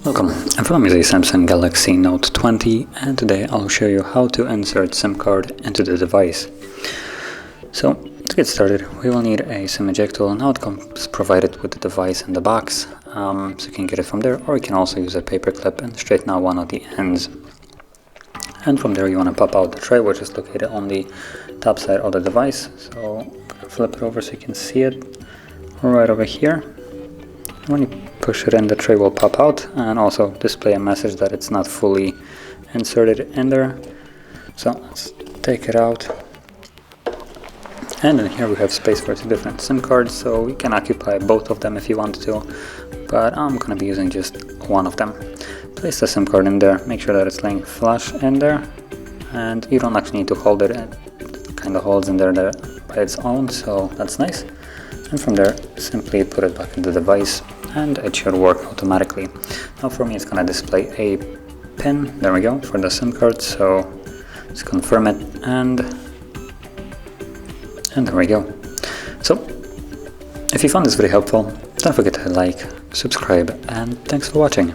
Welcome, I'm from a Samsung Galaxy Note 20 and today I'll show you how to insert SIM card into the device. So to get started we will need a SIM eject tool. Now it comes provided with the device in the box, so you can get it from there, or you can also use a paper clip and straighten out one of the ends. And from there you want to pop out the tray, which is located on the top side of the device. So flip it over so you can see it right over here. When you push it in, the tray will pop out and also display a message that it's not fully inserted in there. So let's take it out. And in here we have space for 2 different SIM cards, so you can occupy both of them if you want to, but I'm going to be using just one of them. Place the SIM card in there, make sure that it's laying flush in there, and you don't actually need to hold it, it kind of holds in there by its own, so that's nice. And from there simply put it back in the device and it should work automatically. Now for me it's going to display a pin, there we go, for the SIM card, so let's confirm it, and there we go. So if you found this video helpful, don't forget to like, subscribe, and thanks for watching.